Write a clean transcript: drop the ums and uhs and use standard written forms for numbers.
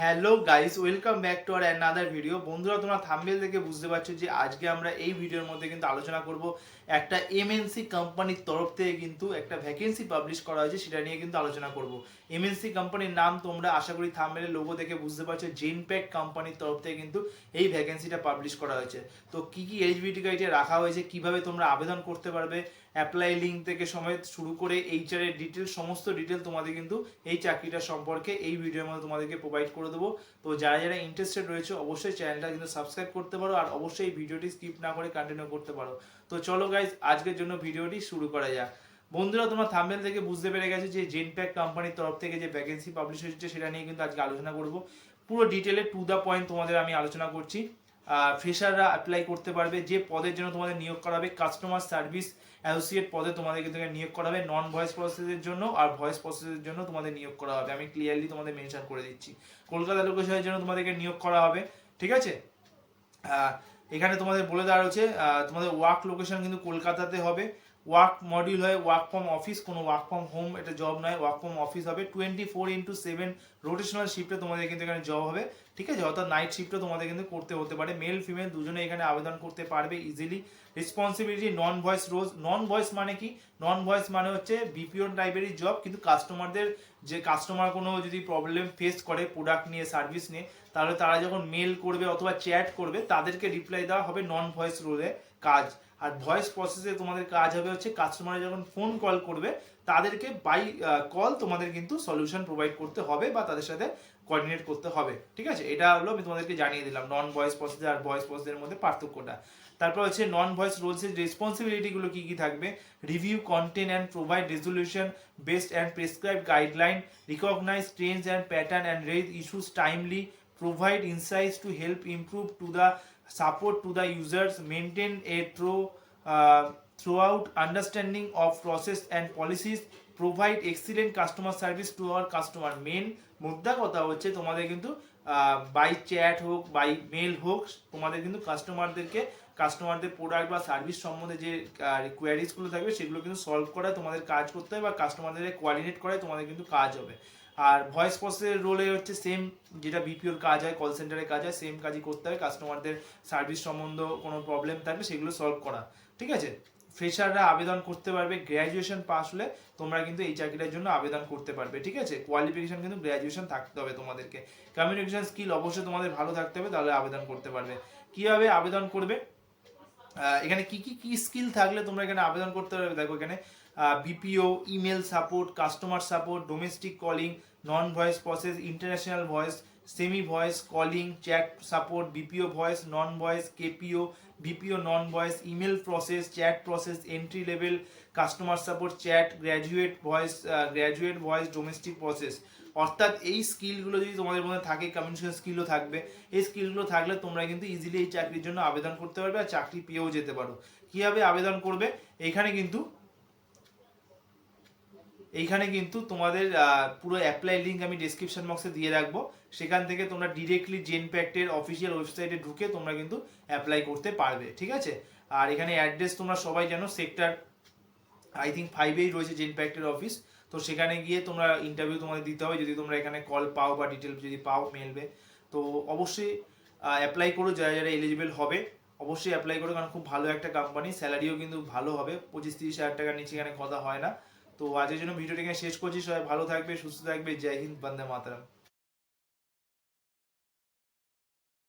Hello guys, welcome back to our another video. বন্ধুরা, তোমরা thumbnail দেখে বুঝতে পারছো যে আজকে আমরা এই ভিডিওর মধ্যে কিন্তু আলোচনা করব একটা এমএনসি কোম্পানির তরফ থেকে কিন্তু একটা ভ্যাকেন্সি পাবলিশ করা হয়েছে, সেটা নিয়ে কিন্তু আলোচনা করব। এমএনসি কোম্পানির নাম তোমরা আশা করি থাম্বনেলের লোগো দেখে বুঝতে পারছো। জেনপ্যাক্ট কোম্পানির তরফ থেকে কিন্তু এই ভ্যাকেন্সিটা পাবলিশ করা হয়েছে। তো কি কি এলিজিবিলিটি ক্রাইটেরিয়া রাখা হয়েছে, কিভাবে তোমরা আবেদন করতে পারবে, অ্যাপ্লাই লিঙ্ক থেকে সমেত শুরু করে এইচআর এর ডিটেল, সমস্ত ডিটেল তোমাদের কিন্তু এই চাকরিটা সম্পর্কে এই ভিডিওর মধ্যে তোমাদেরকে প্রোভাইড করে দেবো। তো যারা যারা ইন্টারেস্টেড রয়েছে অবশ্যই চ্যানেলটা কিন্তু সাবস্ক্রাইব করতে পারো, আর অবশ্যই ভিডিওটি স্কিপ না করে কন্টিনিউ করতে পারো। তো চলো গাইজ, আজকের জন্য ভিডিওটি শুরু করা যাক। বন্ধুরা, তোমরা থাম্বনেল থেকে বুঝতে পেরে গেছো যে জেনপ্যাক্ট কোম্পানির তরফ থেকে যে ভ্যাকেন্সি পাবলিশ হয়েছে সেটা নিয়ে কিন্তু আজকে আলোচনা করব। পুরো ডিটেলে টু দ্য পয়েন্ট তোমাদের আমি আলোচনা করছি। ফ্রেশাররা অ্যাপ্লাই করতে পারবে। যে পদের জন্য তোমাদের নিয়োগ করা হবে কাস্টমার সার্ভিস অ্যাসোসিয়েট পদে তোমাদের কিন্তু নিয়োগ করা হবে। নন ভয়েস প্রসেসের জন্য আর ভয়েস প্রসেসের জন্য তোমাদের নিয়োগ করা হবে। আমি ক্লিয়ারলি তোমাদের মেনশন করে দিচ্ছি। কলকাতা লোকেশনের জন্য তোমাদেরকে নিয়োগ করা হবে, ঠিক আছে। এখানে তোমাদের বলে দেওয়া রয়েছে তোমাদের ওয়ার্ক লোকেশন কিন্তু কলকাতাতে হবে। ওয়ার্ক মডিউল হয় ওয়ার্ক ফ্রম অফিস, কোনো ওয়ার্ক ফ্রম হোম এটা জব নয়, ওয়ার্ক ফ্রম অফিস হবে। 24/7 রোটেশনাল শিফটে তোমাদের কিন্তু এখানে জব হবে, ঠিক আছে। অর্থাৎ নাইট শিফটও তোমাদের কিন্তু করতে হতে পারে। মেল ফিমেল দুজনে এখানে আবেদন করতে পারবে ইজিলি। রেসপন্সিবিলিটি নন ভয়েস রোজ। নন ভয়েস মানে কি? নন ভয়েস মানে হচ্ছে বিপিও টাইপেরই জব, কিন্তু কাস্টমারদের যে কাস্টমার কোনো যদি প্রবলেম ফেস করে প্রোডাক্ট নিয়ে সার্ভিস নিয়ে, তাহলে তারা যখন মেল করবে অথবা চ্যাট করবে তাদেরকে রিপ্লাই দেওয়া হবে নন ভয়েস রোলে কাজ। আর ভয়েস প্রসেসে তোমাদের কাজ হবে হচ্ছে কাস্টমার যখন ফোন কল করবে তাদেরকে বাই কল তোমাদের কিন্তু সলিউশন প্রোভাইড করতে হবে বা তাদের সাথে কোঅর্ডিনেট করতে হবে, ঠিক আছে। এটা হলো আমি তোমাদেরকে জানিয়ে দিলাম নন ভয়েস প্রসেস আর ভয়েস প্রসেসের মধ্যে পার্থক্যটা। তারপর হচ্ছে নন ভয়েস রোলসের রেসপন্সিবিলিটিগুলো কি কি থাকবে। Review content and provide resolution based and prescribe guideline, recognize trends and pattern and raise issues timely, provide insights to help improve to the support to the users, maintain a throughout understanding of process and policies, provide excellent customer service to our customer। Main মুদ্রা কথা হচ্ছে তোমাদের কিন্তু by chat হোক by mail হোক তোমাদের কিন্তু কাস্টমারদের প্রোডাক্ট বা সার্ভিস সম্বন্ধে যে কোয়ারিজগুলো থাকবে সেগুলো কিন্তু সলভ করা তোমাদের কাজ করতে হবে, বা কাস্টমারদের কোঅর্ডিনেট করাই তোমাদের কিন্তু কাজ হবে। আর ভয়েস প্রসেসের রোলে হচ্ছে সেম, যেটা বিপিওর কাজ হয় কল সেন্টারে কাজ হয় সেম কাজই করতে হবে। কাস্টমারদের সার্ভিস সম্বন্ধে কোনো প্রবলেম থাকলে সেগুলো সলভ করা, ঠিক আছে। ফ্রেশাররা আবেদন করতে পারবে। গ্র্যাজুয়েশন পাস হলে তোমরা কিন্তু এই চাকরিটার জন্য আবেদন করতে পারবে, ঠিক আছে। কোয়ালিফিকেশন কিন্তু গ্র্যাজুয়েশন থাকতে হবে তোমাদেরকে। কমিউনিকেশন স্কিল অবশ্যই তোমাদের ভালো থাকতে হবে, তাহলে আবেদন করতে পারবে। কিভাবে আবেদন করবে, এখানে কি কি কি স্কিল থাকলে তোমরা এখানে আবেদন করতে পারবে দেখো। এখানে BPO, email support, customer support, domestic calling, non voice process, international voice, semi voice calling, chat support, BPO voice, non voice, KPO, BPO non voice, email process, chat process, entry level, customer support, chat, graduate voice, domestic process. অর্থাৎ এই স্কিলগুলো যদি তোমাদের মধ্যে থাকে, communication স্কিলও থাকবে, এই স্কিলগুলো থাকলে তোমরা কিন্তু ইজিলি এই চাকরির জন্য আবেদন করতে পারবে আর চাকরি পেয়েও যেতে পারো। কিভাবে আবেদন করবে, এইখানে কিন্তু তোমাদের পুরো অ্যাপ্লাই লিঙ্ক আমি ডেসক্রিপশন বক্সে দিয়ে রাখবো। সেখান থেকে তোমরা ডিরেক্টলি জেনপ্যাক্টের অফিসিয়াল ওয়েবসাইটে ঢুকে তোমরা কিন্তু অ্যাপ্লাই করতে পারবে, ঠিক আছে। আর এখানে অ্যাড্রেস তোমরা সবাই জানো, সেক্টর আই থিঙ্ক 5-এই রয়েছে জেনপ্যাক্টের অফিস। তো সেখানে গিয়ে তোমরা ইন্টারভিউ তোমাদের দিতে হবে, যদি তোমরা এখানে কল পাও বা ডিটেল যদি পাও মেলবে। তো অবশ্যই অ্যাপ্লাই করো, যারা যারা এলিজিবল হবে অবশ্যই অ্যাপ্লাই করো, কারণ খুব ভালো একটা কোম্পানি, স্যালারিও কিন্তু ভালো হবে। 25-30 হাজার টাকার নিচে এখানে কথা হয় না। তো আজকের জন্য ভিডিওটিকে শেষ করছি। সবাই ভালো থাকবে, সুস্থ থাকবে। জয় হিন্দ, বন্দে মাতরম।